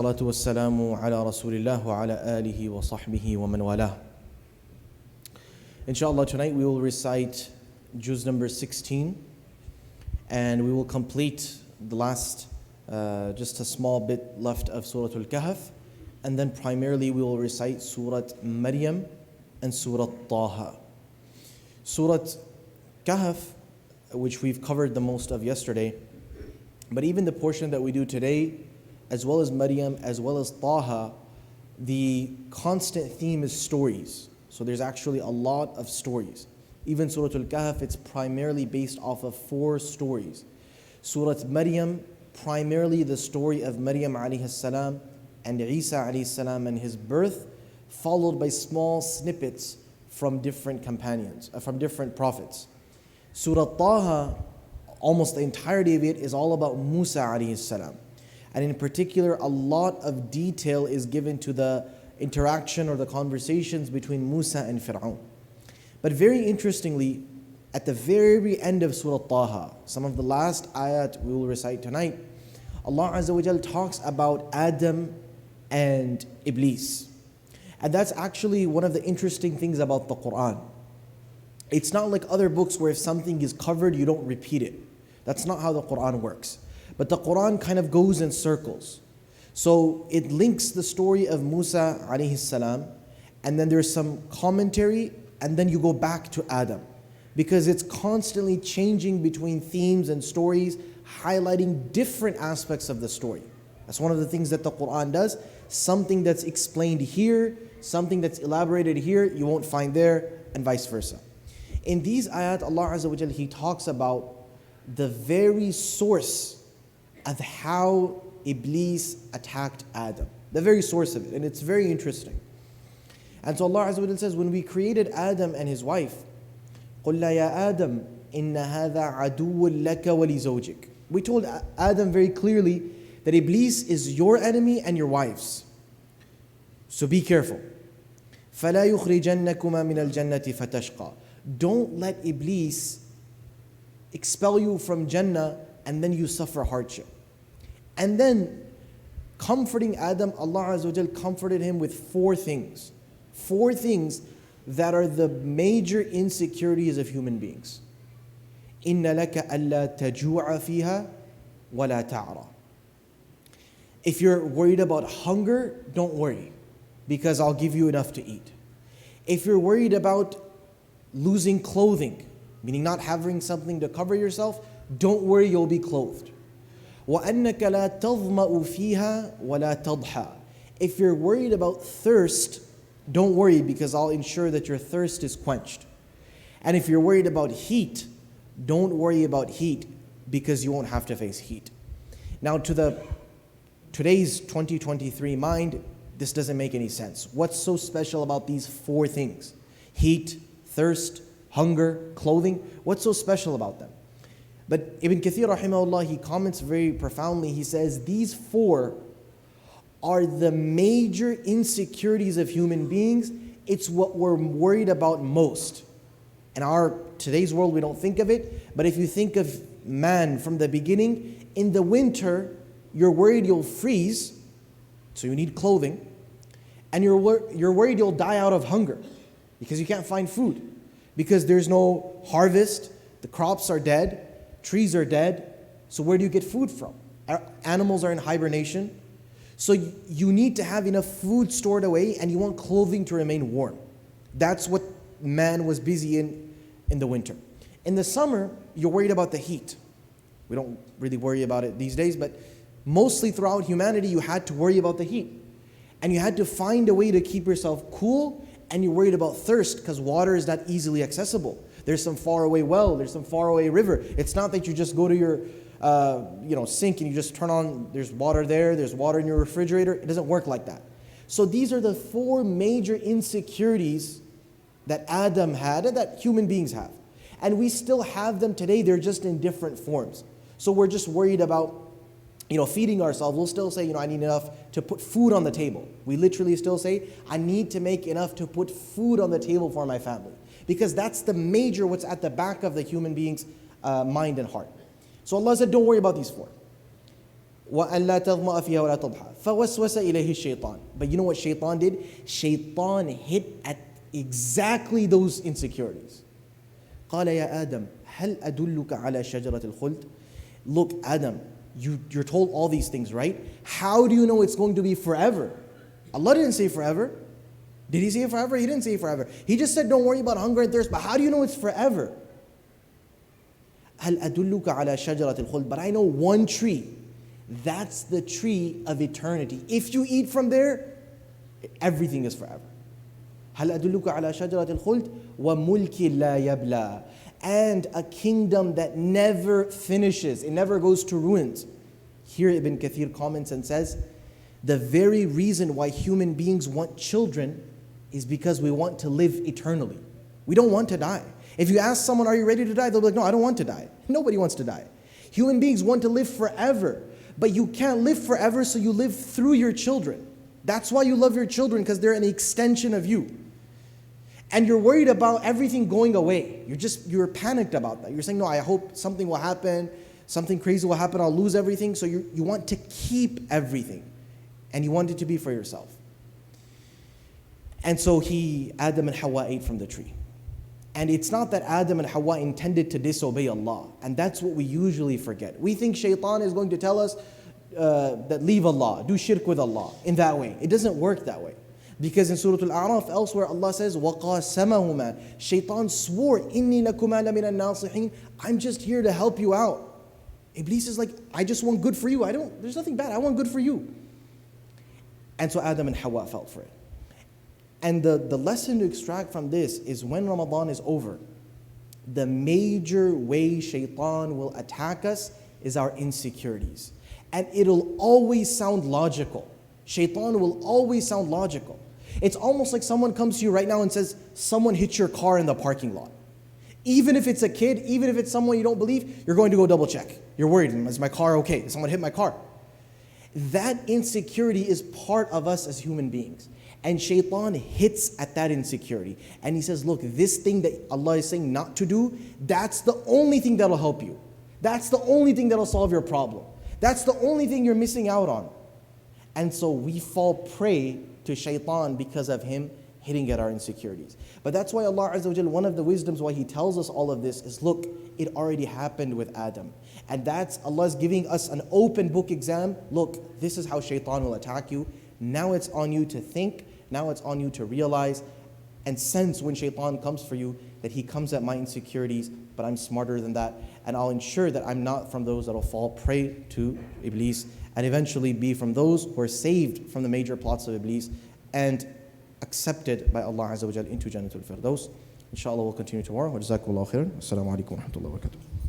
Salatu wassalamu ala Rasulillah wa ala alihi wa sahbihi wa man walah. Inshallah, tonight we will recite juz number 16 and we will complete the last, just a small bit left of Surah Al-Kahf, and then primarily we will recite Surah Maryam and Surah Taha. Surah Kahf, which we've covered the most of yesterday, but even the portion that we do today, as well as Maryam, as well as Taha, the constant theme is stories. So there's actually a lot of stories. Even Surah Al-Kahf, it's primarily based off of 4 stories. Surah Maryam, primarily the story of Maryam alayhi salam and Isa alayhi salam and his birth, followed by small snippets from different companions, from different prophets. Surah Taha, almost the entirety of it is all about Musa alayhi salam. And in particular, a lot of detail is given to the interaction or the conversations between Musa and Fir'aun. But very interestingly, at the very end of Surah Taha, some of the last ayat we will recite tonight, Allah Azza wa Jal talks about Adam and Iblis. And that's actually one of the interesting things about the Quran. It's not like other books where if something is covered, you don't repeat it. That's not how the Quran works. But the Quran kind of goes in circles. So it links the story of Musa alayhi salam, and then there's some commentary, and then you go back to Adam. Because it's constantly changing between themes and stories, highlighting different aspects of the story. That's one of the things that the Quran does. Something that's explained here, something that's elaborated here, you won't find there, and vice versa. In these ayat, Allah Azza wa Jalla, He talks about the very source of how Iblis attacked Adam. The very source of it. And it's very interesting. And so Allah Azza wa Jalla says, when we created Adam and his wife, قُلْ يَا آدَمْ إِنَّ هَذَا عَدُوٌّ لَكَ وَلِزَوْجِكَ. We told Adam very clearly that Iblis is your enemy and your wife's. So be careful. فَلَا يُخْرِجَنَّكُمَا مِنَ الْجَنَّةِ فَتَشْقَى. Don't let Iblis expel you from Jannah and then you suffer hardship. And then, comforting Adam, Allah Azza wa Jal comforted him with 4 things. 4 things that are the major insecurities of human beings. إِنَّ لَكَ أَلَّا تَجُوعَ فِيهَا وَلَا تَعْرَى. If you're worried about hunger, don't worry, because I'll give you enough to eat. If you're worried about losing clothing, meaning not having something to cover yourself, don't worry, you'll be clothed. وَأَنَّكَ لَا تَظْمَأُ فِيهَا وَلَا تَضْحَى. If you're worried about thirst, don't worry, because I'll ensure that your thirst is quenched. And if you're worried about heat, don't worry about heat, because you won't have to face heat. Now to today's 2023 mind, this doesn't make any sense. What's so special about these 4 things? Heat, thirst, hunger, clothing. What's so special about them? But Ibn Kathir rahimahullah, he comments very profoundly. He says these 4 are the major insecurities of human beings. It's what we're worried about most. In our today's world, we don't think of it. But if you think of man from the beginning, in the winter, you're worried you'll freeze, so you need clothing. And you're worried you'll die out of hunger because you can't find food. Because there's no harvest, the crops are dead, trees are dead, so where do you get food from? Animals are in hibernation. So you need to have enough food stored away, and you want clothing to remain warm. That's what man was busy in the winter. In the summer, you're worried about the heat. We don't really worry about it these days, but mostly throughout humanity, you had to worry about the heat. And you had to find a way to keep yourself cool, and you're worried about thirst because water is not easily accessible. There's some faraway well, there's some faraway river. It's not that you just go to your sink and you just turn on, there's water there, there's water in your refrigerator. It doesn't work like that. So these are the 4 major insecurities that Adam had and that human beings have. And we still have them today, they're just in different forms. So we're just worried about feeding ourselves. We'll still say, I need enough to put food on the table. We literally still say, I need to make enough to put food on the table for my family. Because that's the major, what's at the back of the human being's mind and heart. So Allah said, don't worry about these 4. وأن لا تظمأ فيها ولا تضحى فوسوس إليه الشيطان. But you know what Shaitan did? Shaitan hit at exactly those insecurities. قال يا آدم هل أدلك على شجرة الخلد. Look, Adam, you're told all these things, right? How do you know it's going to be forever? Allah didn't say forever. Did He say forever? He didn't say forever. He just said don't worry about hunger and thirst. But how do you know it's forever? هل أدلك على شجرة الخلد. But I know one tree. That's the tree of eternity. If you eat from there, everything is forever. هل أدلك على شجرة الخلد وملك لا يبلى. And a kingdom that never finishes. It never goes to ruins. Here Ibn Kathir comments and says, the very reason why human beings want children is because we want to live eternally. We don't want to die. If you ask someone, are you ready to die? They'll be like, no, I don't want to die. Nobody wants to die. Human beings want to live forever. But you can't live forever, so you live through your children. That's why you love your children, because they're an extension of you. And you're worried about everything going away. You're panicked about that. You're saying, no, I hope something will happen, something crazy will happen, I'll lose everything. So you want to keep everything. And you want it to be for yourself. And so Adam and Hawa ate from the tree. And it's not that Adam and Hawa intended to disobey Allah. And that's what we usually forget. We think Shaitan is going to tell us that leave Allah, do shirk with Allah in that way. It doesn't work that way. Because in Surah Al-A'raf, elsewhere, Allah says, وَقَاسَمَهُمَا. Shaitan swore, إِنِّي لَكُمَا لَمِنَ النَّاصِحِينَ. I'm just here to help you out. Iblis is like, I just want good for you. There's nothing bad. I want good for you. And so Adam and Hawa fell for it. And the lesson to extract from this is when Ramadan is over, the major way Shaitan will attack us is our insecurities. And it'll always sound logical. Shaitan will always sound logical. It's almost like someone comes to you right now and says, someone hit your car in the parking lot. Even if it's a kid, even if it's someone you don't believe, you're going to go double check. You're worried, is my car okay? Did someone hit my car? That insecurity is part of us as human beings. And Shaitan hits at that insecurity. And he says, look, this thing that Allah is saying not to do, that's the only thing that'll help you. That's the only thing that'll solve your problem. That's the only thing you're missing out on. And so we fall prey to Shaitan because of him hitting at our insecurities. But that's why Allah Azza wa Jalla, one of the wisdoms why He tells us all of this is, look, it already happened with Adam. And that's Allah's giving us an open book exam. Look, this is how Shaitan will attack you. Now it's on you to think. Now it's on you to realize and sense when Shaitan comes for you that he comes at my insecurities, but I'm smarter than that. And I'll ensure that I'm not from those that will fall prey to Iblis and eventually be from those who are saved from the major plots of Iblis and accepted by Allah Azza wa Jalla into Jannatul Firdaus. Inshallah, we'll continue tomorrow. Wa jazakumullahu khairan. Assalamu alaikum wa rahmatullahi wa barakatuh.